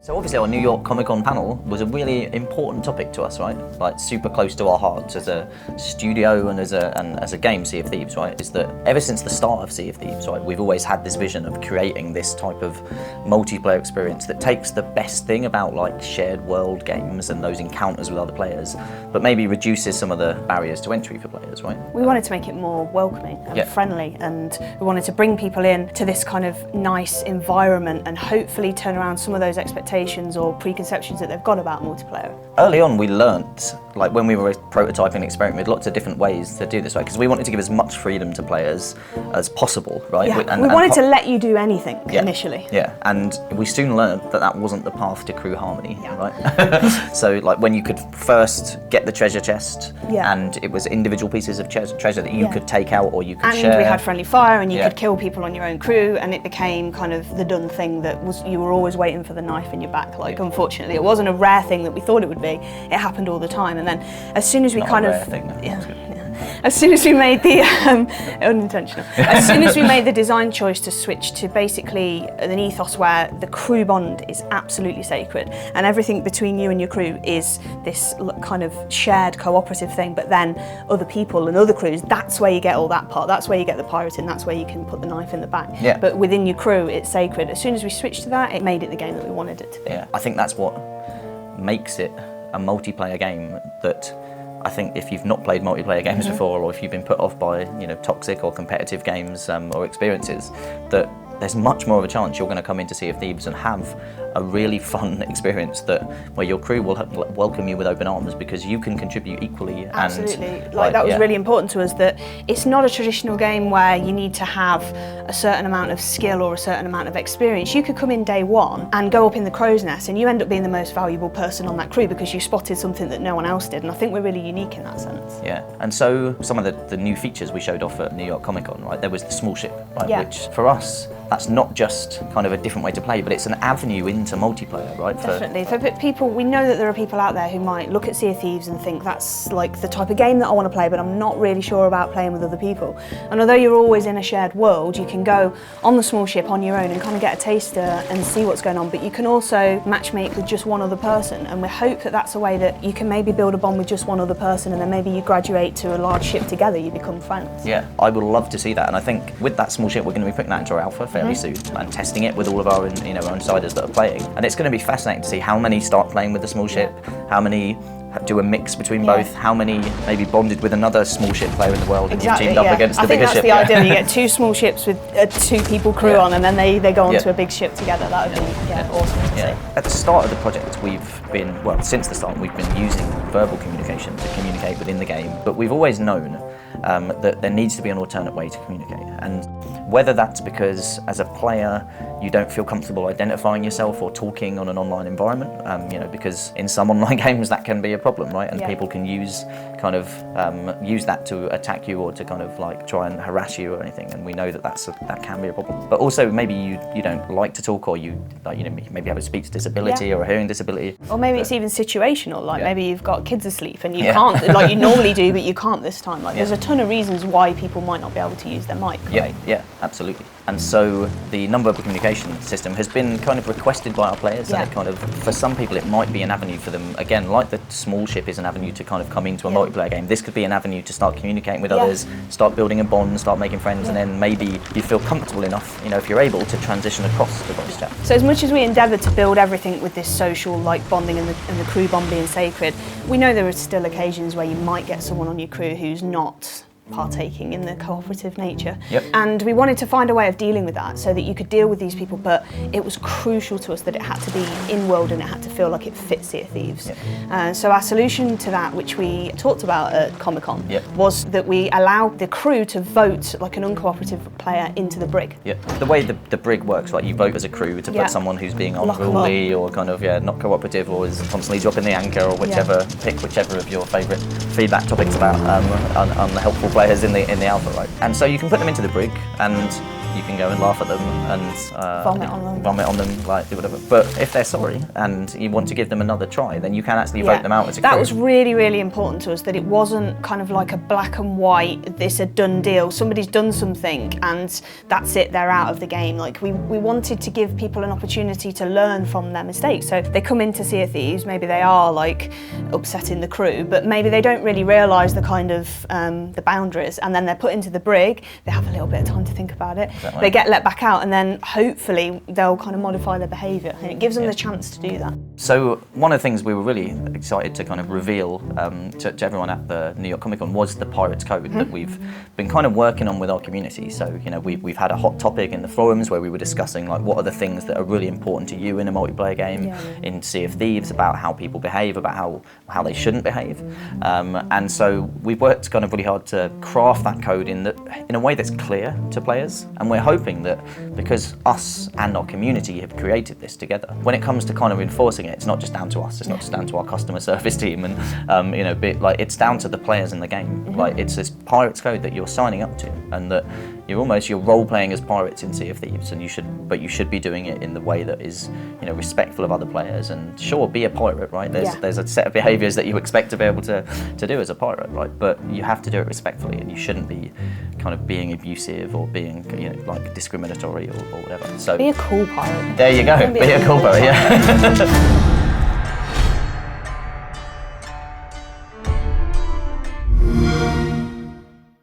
So obviously our New York Comic Con panel was a really important topic to us, right? Like super close to our hearts as a studio and as a game, Sea of Thieves, right? Is that ever since the start of Sea of Thieves, right, we've always had this vision of creating this type of multiplayer experience that takes the best thing about like shared world games and those encounters with other players, but maybe reduces some of the barriers to entry for players, right? We wanted to make it more welcoming and friendly, and we wanted to bring people in to this kind of nice environment and hopefully turn around some of those expectations or preconceptions that they've got about multiplayer. Early on we learnt, like when we were prototyping and experimenting with lots of different ways to do this, right? Because we wanted to give as much freedom to players as possible, right? Yeah, we wanted to let you do anything initially. Yeah, and we soon learned that that wasn't the path to crew harmony, right? So like when you could first get the treasure chest, and it was individual pieces of treasure that you could take out or you could share. And we had friendly fire and you could kill people on your own crew, and it became kind of the done thing that was, you were always waiting for the knife in your back. Like unfortunately it wasn't a rare thing that we thought it would be. It happened all the time, and then as soon as we as soon as we made the unintentional, as soon as we made the design choice to switch to basically an ethos where the crew bond is absolutely sacred and everything between you and your crew is this kind of shared cooperative thing, but then other people and other crews, that's where you get all that part, that's where you get the pirating, that's where you can put the knife in the back. Yeah. But within your crew it's sacred. As soon as we switched to that, it made it the game that we wanted it to be. Yeah, I think that's what makes it a multiplayer game that I think if you've not played multiplayer games before, or if you've been put off by toxic or competitive games or experiences, that there's much more of a chance you're going to come into Sea of Thieves and have a really fun experience where your crew will welcome you with open arms because you can contribute equally. Absolutely, and that was really important to us, that it's not a traditional game where you need to have a certain amount of skill or a certain amount of experience. You could come in day one and go up in the crow's nest and you end up being the most valuable person on that crew because you spotted something that no one else did, and I think we're really unique in that sense. Yeah, and so some of the new features we showed off at New York Comic Con, right, there was the small ship, right, which for us, that's not just kind of a different way to play, but it's an avenue into multiplayer, right? Definitely. For people, we know that there are people out there who might look at Sea of Thieves and think that's like the type of game that I want to play, but I'm not really sure about playing with other people. And although you're always in a shared world, you can go on the small ship on your own and kind of get a taster and see what's going on, but you can also matchmake with just one other person, and we hope that that's a way that you can maybe build a bond with just one other person, and then maybe you graduate to a large ship together, you become friends. Yeah, I would love to see that, and I think with that small ship we're going to be putting that into our alpha fairly soon and testing it with all of our our insiders that are playing, and it's going to be fascinating to see how many start playing with the small ship, how many do a mix between both, how many maybe bonded with another small ship player in the world and you've teamed up against the bigger ship. I think that's the ideal. You get two small ships with two people crew on, and then they go onto a big ship together. That would be awesome to see. At the start of the project we've been, well, since the start we've been using verbal communication to communicate within the game, but we've always known that there needs to be an alternate way to communicate, and whether that's because as a player you don't feel comfortable identifying yourself or talking on an online environment, because in some online games that can be a problem, right? And people can use that to attack you or to kind of like try and harass you or anything, and we know that that can be a problem. But also maybe you don't like to talk, or you maybe have a speech disability or a hearing disability, or maybe it's even situational, like maybe you've got kids asleep and you can't, like you normally do, but you can't this time. Like there's a ton of reasons why people might not be able to use their mic. Right? Yeah, absolutely. And so the non-verbal communication system has been kind of requested by our players, and it kind of, for some people it might be an avenue for them, again, like the small ship is an avenue to kind of come into a multiplayer game, this could be an avenue to start communicating with others, start building a bond, start making friends, and then maybe you feel comfortable enough, if you're able to transition across to voice chat. So as much as we endeavour to build everything with this social like bonding and the crew bond being sacred, we know there are still occasions where you might get someone on your crew who's not partaking in the cooperative nature. And we wanted to find a way of dealing with that so that you could deal with these people, but it was crucial to us that it had to be in-world and it had to feel like it fits Sea of Thieves. So our solution to that, which we talked about at Comic-Con, was that we allowed the crew to vote like an uncooperative player into the brig. The way the brig works, like you vote as a crew to put someone who's being unruly or kind of not cooperative or is constantly dropping the anchor or pick whichever of your favourite feedback topics about unhelpful players in the alpha, right? And so you can put them into the brig, and you can go and laugh at them and vomit on them, like do whatever. But if they're sorry and you want to give them another try, then you can actually vote them out as a crew. That was really, really important to us, that it wasn't kind of like a black and white, this a done deal, somebody's done something and that's it, they're out of the game. Like we wanted to give people an opportunity to learn from their mistakes. So they come in to Sea of Thieves, maybe they are like upsetting the crew, but maybe they don't really realise the kind of the boundaries, and then they're put into the brig, they have a little bit of time to think about it, they get let back out, and then hopefully they'll kind of modify their behaviour, and it gives them the chance to do that. So one of the things we were really excited to kind of reveal to everyone at the New York Comic Con was the Pirates Code that we've been kind of working on with our community. So we've had a hot topic in the forums where we were discussing like what are the things that are really important to you in a multiplayer game in Sea of Thieves, about how people behave, about how they shouldn't behave, and so we've worked kind of really hard to craft that code in a way that's clear to players, and we're hoping that because us and our community have created this together, when it comes to kind of enforcing it, it's not just down to us, it's not just down to our customer service team, and it's down to the players in the game. Like it's this Pirates Code that you're signing up to, and that you're role playing as pirates in Sea of Thieves, and you should be doing it in the way that is respectful of other players, and sure, be a pirate, right? There's a set of behaviours that you expect to be able to do as a pirate, right? But you have to do it respectfully, and you shouldn't be kind of being abusive or being like discriminatory or whatever. So be a cool pirate. There you go. Be a cool pirate. Yeah.